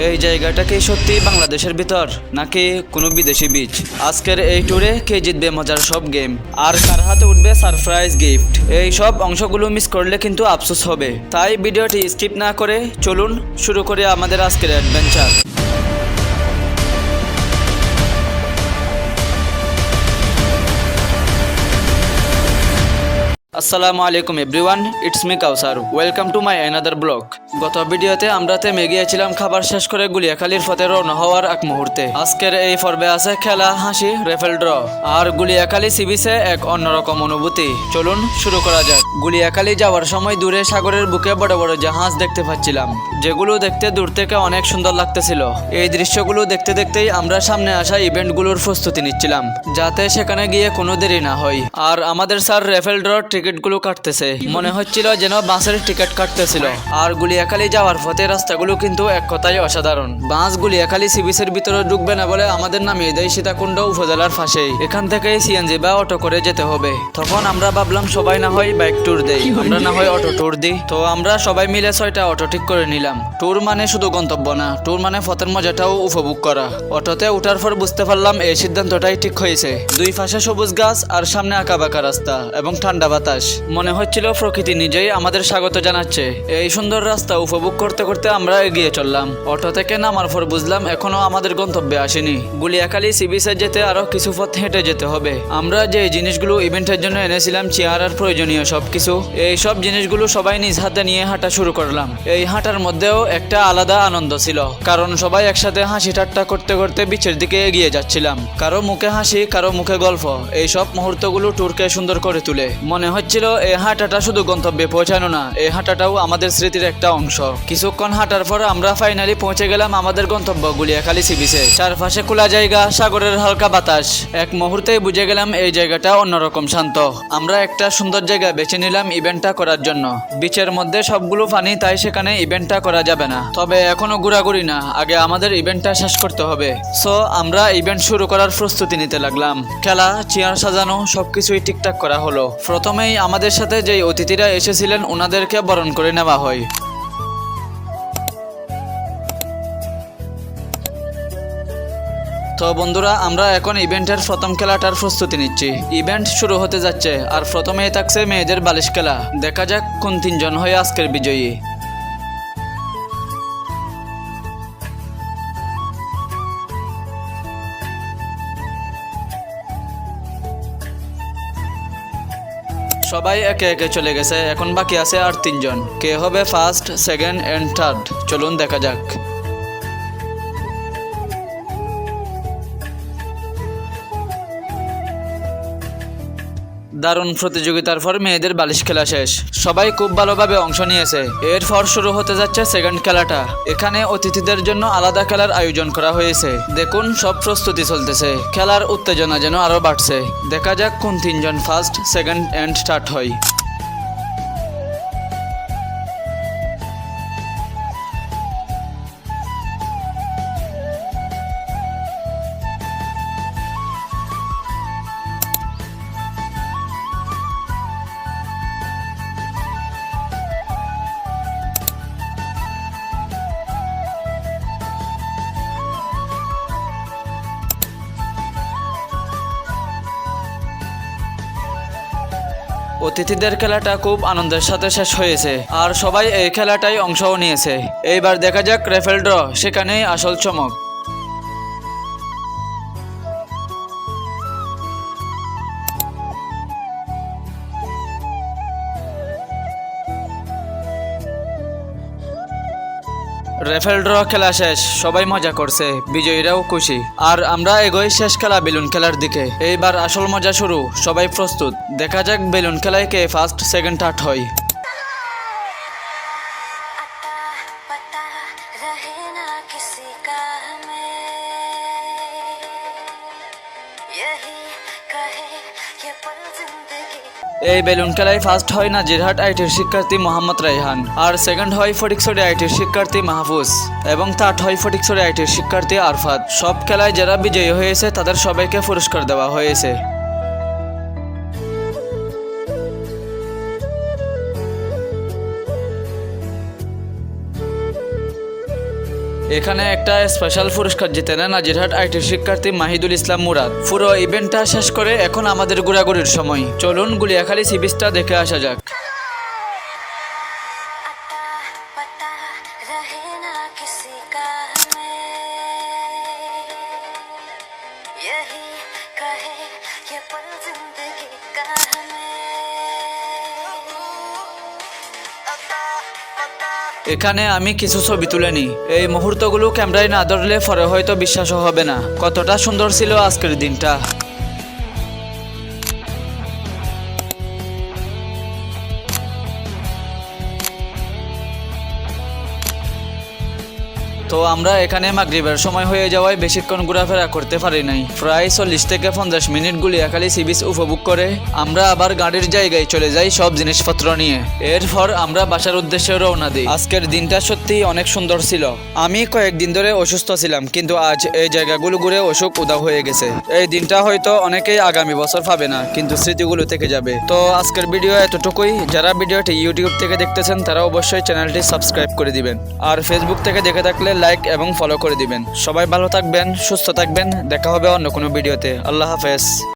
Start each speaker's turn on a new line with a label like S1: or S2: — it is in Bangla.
S1: এই জায়গাটা কি সত্যি বাংলাদেশের ভিতর নাকি কোনো বিদেশি বীজ? আজকের এই ট্যুরে কে জিতবে মজার সব গেম আর কার হাতে উঠবে সারপ্রাইজ গিফট, এই সব অংশগুলো মিস করলে কিন্তু আফসোস হবে। তাই ভিডিওটি স্কিপ না করে চলুন শুরু করি আমাদের আজকের অ্যাডভেঞ্চার। আসসালামু আলাইকুম everyone, it's me Kawsar. Welcome to my another blog. গত ভিডিওতে আমরা থেমে গিয়েছিলাম খাবার শেষ করে গুলিয়াখালীর পথে রওনা হওয়ার এক মুহূর্তে। আজকের এই পর্বে আছে খেলা, হাসি, রেফেল ড্র আর গুলিয়াখালী সি বিচে এক অন্যরকম অনুভূতি। চলুন শুরু করা যাক। গুলিয়াখালী যাওয়ার সময় দূরে সাগরের বুকে বড় বড় জাহাজ দেখতে পাচ্ছিলাম, যেগুলো দেখতে দূর থেকে অনেক সুন্দর লাগতেছিল। এই দৃশ্যগুলো দেখতে দেখতেই আমরা সামনে আসা ইভেন্টগুলোর প্রস্তুতি নিচ্ছিলাম, যাতে সেখানে গিয়ে কোনো দেরি না হয়। আর আমাদের স্যার রেফেল ড্র টিকিটগুলো কাটতেছে, মনে হচ্ছিল যেন বাসের টিকিট কাটতেছিল। আর গুলিয়াখালী যাওয়ার পথে রাস্তাগুলো কিন্তু এক কথায় অসাধারণ। বাস গুলিয়াখালী সি বিচের ভিতরে ঢুকবে না বলে আমাদের নামিয়ে দেয় সীতাকুণ্ড উপজেলার পাশেই। এখান থেকে সিএনজি বা অটো করে যেতে হবে। তখন আমরা ভাবলাম সবাই না হয় বাইক ট্যুর দেই, আমরা না হয় অটো ট্যুর দিই। তো আমরা সবাই মিলে 6টা অটো ঠিক করে নিলাম। ট্যুর মানে শুধু গন্তব্য না, ট্যুর মানে পথের মজাটাও উপভোগ করা। অটোতে উঠার পর বুঝতে পারলাম এই সিদ্ধান্তটাই ঠিক হয়েছে। দুই পাশে সবুজ গাছ আর সামনে আঁকাবাঁকা রাস্তা এবং ঠান্ডা বাতাস। মনে হচ্ছিল প্রকৃতি নিজেই আমাদের স্বাগত জানাচ্ছে। এই সুন্দর রাস্তা উপভোগ করতে করতে আমরা এগিয়ে চললাম। অটো থেকে নামার পর বুঝলাম এখনো আমাদের গন্তব্যে আসেনি। গুলিয়াখালী সি বিচে যেতে আরো কিছু পথ হেঁটে যেতে হবে। আমরা যে জিনিসগুলো ইভেন্টের জন্য এনেছিলাম, চেয়ার আর প্রয়োজনীয় সবকিছু, এই সব জিনিসগুলো সবাই নিজ হাতে নিয়ে হাঁটা শুরু করলাম। এই হাঁটার মধ্যেও একটা আলাদা আনন্দ ছিল, কারণ সবাই একসাথে হাসি ঠাট্টা করতে করতে বিচের দিকে এগিয়ে যাচ্ছিলাম। কারো মুখে হাসি, কারো মুখে গল্প। এই সব মুহূর্তগুলো ট্যুরকে সুন্দর করে তুলে। মনে হচ্ছিল এই হাঁটাটা শুধু গন্তব্যে পৌঁছানো না, এই হাঁটাটাও আমাদের স্মৃতির একটা অংশ। কিছুক্ষণ হাঁটার পর আমরা ফাইনালি পৌঁছে গেলাম আমাদের গন্তব্য গুলিয়াখালী সি বিচে। চারপাশে খোলা জায়গা, সাগরের হালকা বাতাস। এক মুহূর্তেই বুঝে গেলাম এই জায়গাটা অন্যরকম শান্ত। আমরা একটা সুন্দর জায়গা বেছে নিলাম ইভেন্টটা করার জন্য। বিচের মধ্যে সবগুলো পানি, তাই সেখানে ইভেন্টটা করা যাবে না। তবে এখনো ঘোরাঘুরি না, আগে আমাদের ইভেন্টটা শেষ করতে হবে। সো আমরা ইভেন্ট শুরু করার প্রস্তুতি নিতে লাগলাম। খেলা, চেয়ার সাজানো সবকিছুই ঠিকঠাক করা হলো। প্রথমেই আমাদের সাথে যেই অতিথিরা এসেছিলেন ওনাদেরকে বরণ করে নেওয়া হয়। তো বন্ধুরা, আমরা এখন ইভেন্টের প্রথম খেলাটার প্রস্তুতি নিচ্ছি। ইভেন্ট শুরু হতে যাচ্ছে আর প্রথমেই থাকছে মেয়েদের বালিশ খেলা। দেখা যাক কোন তিনজন হয় আজকের বিজয়ী। সবাই একে একে চলে গেছে, এখন বাকি আছে আর 3জন। কে হবে ফার্স্ট, সেকেন্ড এন্ড থার্ড? চলুন দেখা যাক। দারুণ প্রতিযোগিতার পর মেয়েদের বালিশ খেলা শেষ। সবাই খুব ভালোভাবে অংশ নিয়েছে। এরপর শুরু হতে যাচ্ছে সেকেন্ড খেলাটা। এখানে অতিথিদের জন্য আলাদা খেলার আয়োজন করা হয়েছে। দেখুন সব প্রস্তুতি চলতেছে, খেলার উত্তেজনা যেন আরো বাড়ছে। দেখা যাক কোন 3জন ফার্স্ট, সেকেন্ড এন্ড থার্ড হয়। অতিথিদের খেলাটা খুব আনন্দের সাথে শেষ হয়েছে আর সবাই এই খেলাটাই অংশও নিয়েছে। এইবার দেখা যাক রেফেল ড্র, সেখানেই আসল চমক। রেফেল ড্র খেলা শেষ, সবাই মজা করছে, বিজয়ীরাও খুশি। আর আমরা এগোই শেষ খেলা বেলুন খেলার দিকে। এইবার আসল মজা শুরু, সবাই প্রস্তুত। দেখা যাক বেলুন খেলায় কে ফার্স্ট, সেকেন্ড, থার্ড হয়। এই বেলুন খেলায় ফার্স্ট হয় নাজিরহাট আইটির শিক্ষার্থী মোহাম্মদ রাইহান, আর সেকেন্ড হয় ফটিকছড়ি আইটির শিক্ষার্থী মাহফুজ, এবং থার্ড হয় ফটিকছড়ি আইটির শিক্ষার্থী আরফাত। সব খেলায় যারা বিজয়ী হয়েছে তাদের সবাইকে পুরস্কার দেওয়া হয়েছে। এখানে একটা স্পেশাল পুরস্কার জিতে নেন নাজিরহাট আইটি শিক্ষার্থী মাহিদুল ইসলাম মুরাদ। পুরো ইভেন্টটা শেষ করে এখন আমাদের ঘোরাঘুরির সময়। চলুন গুলিয়াখালী সি বিচটা দেখে আসা যাক।
S2: पता रहे ना किसी का हमें, यही कहे ये पल जिंदगी का हमें।
S1: এখানে আমি কিছু ছবি তুলে নিই। এই মুহূর্তগুলো ক্যামেরায় না ধরলে পরে হয়তো বিশ্বাসও হবে না কতটা সুন্দর ছিল আজকের দিনটা। তো আমরা এখানে মাগরিবের সময় হয়ে যাওয়ায় বেশিক্ষণ ঘোরাফেরা করতে পারি নাই। প্রায় 40 থেকে 50 মিনিট গুলিয়াখালী সি বিচ উপভোগ করে আমরা আবার গাড়ির জায়গায় চলে যাই সব জিনিসপত্র নিয়ে। এরপর আমরা বাসার উদ্দেশ্যে রওনা দিই। আজকের দিনটা সত্যি অনেক সুন্দর ছিল। আমি কয়েকদিন ধরে অসুস্থ ছিলাম, কিন্তু আজ এই জায়গাগুলো ঘুরে অসুখ উধাও হয়ে গেছে। এই দিনটা হয়তো অনেকেই আগামী বছর পাবে না, কিন্তু স্মৃতিগুলো থেকে যাবে। তো আজকের ভিডিও এতটুকুই। যারা ভিডিওটি ইউটিউব থেকে দেখতেছেন তারা অবশ্যই চ্যানেলটি সাবস্ক্রাইব করে দিবেন, আর ফেসবুক থেকে দেখে থাকলে লাইক এবং ফলো করে দিবেন। সবাই ভালো থাকবেন, সুস্থ থাকবেন। দেখা হবে অন্য কোনো ভিডিওতে। আল্লাহ হাফেজ।